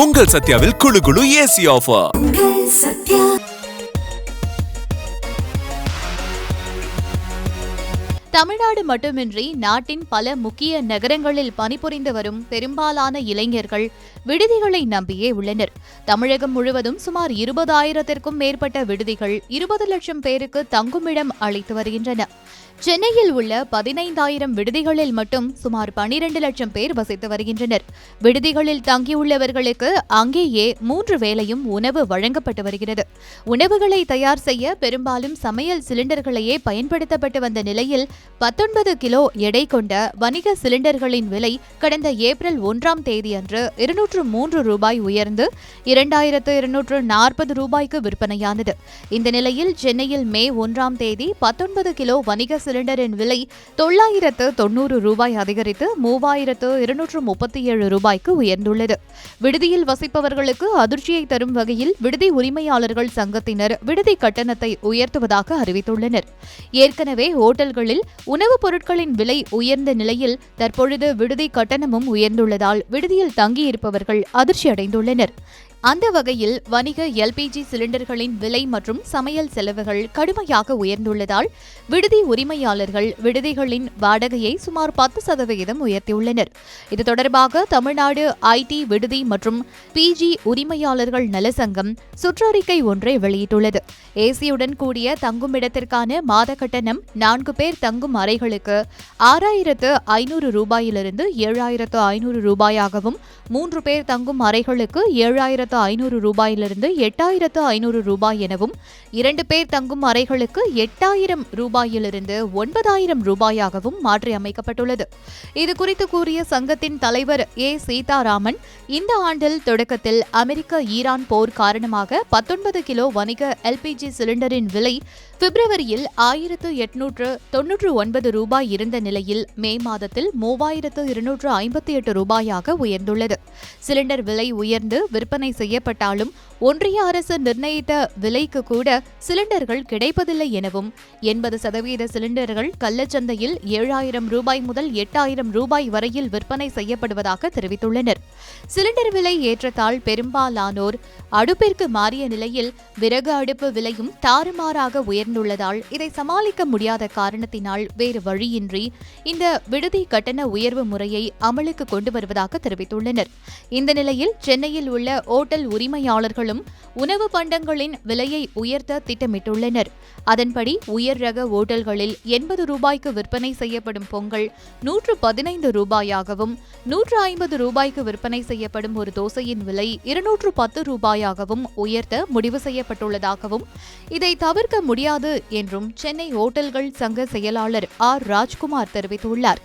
உங்கள் சத்யாவில் குளு குளு ஏசி ஆஃபர். தமிழ்நாடு மட்டுமின்றி நாட்டின் பல முக்கிய நகரங்களில் பணிபுரிந்து வரும் பெரும்பாலான இளைஞர்கள் விடுதிகளை நம்பியே உள்ளனர். தமிழகம் முழுவதும் சுமார் 20,000த்திற்கும் மேற்பட்ட விடுதிகள் 20 லட்சம் பேருக்கு தங்குமிடம் அளித்து வருகின்றன. சென்னையில் உள்ள 15,000 விடுதிகளில் மட்டும் சுமார் 12 லட்சம் பேர் வசித்து வருகின்றனர். விடுதிகளில் தங்கியுள்ளவர்களுக்கு அங்கேயே 3 வேளையும் உணவு வழங்கப்பட்டு வருகிறது. உணவுகளை தயார் செய்ய பெரும்பாலும் சமையல் சிலிண்டர்களையே பயன்படுத்தப்பட்டு வந்த நிலையில் 19 கிலோ எடை கொண்ட வணிக சிலிண்டர்களின் விலை கடந்த ஏப்ரல் 1ஆம் தேதி அன்று 203 ரூபாய் உயர்ந்து 2,240 ரூபாய்க்கு விற்பனையானது. இந்த நிலையில் சென்னையில் மே 1ஆம் தேதி 19 கிலோ வணிக சிலிண்டரின் விலை 990 ரூபாய் அதிகரித்து 3,237 ரூபாய்க்கு உயர்ந்துள்ளது. விடுதியில் வசிப்பவர்களுக்கு அதிர்ச்சியை தரும் வகையில் விடுதி உரிமையாளர்கள் சங்கத்தினர் விடுதி கட்டணத்தை உயர்த்துவதாக அறிவித்துள்ளனர். ஏற்கனவே ஓட்டல்களில் உணவுப் பொருட்களின் விலை உயர்ந்த நிலையில் தற்பொழுது விடுதி கட்டணமும் உயர்ந்துள்ளதால் விடுதியில் தங்கியிருப்பவர்கள் அதிர்ச்சியடைந்துள்ளனர். அந்த வகையில் வணிக எல்பிஜி சிலிண்டர்களின் விலை மற்றும் சமையல் செலவுகள் கடுமையாக உயர்ந்துள்ளதால் விடுதி உரிமையாளர்கள் விடுதிகளின் வாடகையை சுமார் 10% உயர்த்தியுள்ளனர். இது தொடர்பாக தமிழ்நாடு ஐடி விடுதி மற்றும் பிஜி உரிமையாளர்கள் நலசங்கம் சுற்றறிக்கை ஒன்றை வெளியிட்டுள்ளது. ஏசியுடன் கூடிய தங்குமிடத்திற்கான மாத கட்டணம் 4 பேர் தங்கும் அறைகளுக்கு 6,500 ரூபாயிலிருந்து 7,500 ரூபாயாகவும் 3 பேர் தங்கும் அறைகளுக்கு 7,500 ரூபாயிலிருந்து 8,500 ரூபாய் எனவும் 2 பேர் தங்கும் அறைகளுக்கு 8,000 ரூபாயிலிருந்து 9,000 ரூபாயாகவும் மாற்றி அமைக்கப்பட்டுள்ளது. இதுகுறித்து கூறிய சங்கத்தின் தலைவர் ஏ சீதாராமன், இந்த ஆண்டில் தொடக்கத்தில் அமெரிக்க ஈரான் போர் காரணமாக 19 கிலோ வணிக எல்பிஜி சிலிண்டரின் விலை பிப்ரவரியில் 1,899 ரூபாய் இருந்த நிலையில் மே மாதத்தில் 3,258 ரூபாயாக உயர்ந்துள்ளது. சிலிண்டர் விலை உயர்ந்து விற்பனை செய்யப்பட்டாலும் ஒன்றிய அரசு நிர்ணயித்த விலைக்கு கூட சிலிண்டர்கள் கிடைப்பதில்லை எனவும் 80% சிலிண்டர்கள் கள்ளச்சந்தையில் 7,000 ரூபாய் முதல் 8,000 ரூபாய் வரையில் விற்பனை செய்யப்படுவதாக தெரிவித்துள்ளனர். சிலிண்டர் விலை ஏற்றத்தால் பெரும்பாலானோர் அடுப்பிற்கு மாறிய நிலையில் விறகு அடுப்பு விலையும் தாறுமாறாக உயர்ந்துள்ளதால் இதை சமாளிக்க முடியாத காரணத்தினால் வேறு வழியின்றி இந்த விடுதி கட்டண உயர்வு முறையை அமலுக்கு கொண்டு வருவதாக தெரிவித்துள்ளனர். இந்த நிலையில் சென்னையில் உள்ள ஓட்டல் உரிமையாளர்களும் உணவு பண்டங்களின் விலையை உயர்த்த திட்டமிட்டுள்ளனர். அதன்படி உயர் ரக ஓட்டல்களில் 80 ரூபாய்க்கு விற்பனை செய்யப்படும் பொங்கல் 115 ரூபாயாகவும் 150 ரூபாய்க்கு விற்பனை செய்யப்படும் ஒரு தோசையின் விலை 210 ரூபாயாகவும் உயர்த்த முடிவு செய்யப்பட்டுள்ளதாகவும் இதை தவிர்க்க முடியாது என்றும் சென்னை ஓட்டல்கள் சங்க செயலாளர் ஆர் ராஜ்குமார் தெரிவித்துள்ளார்.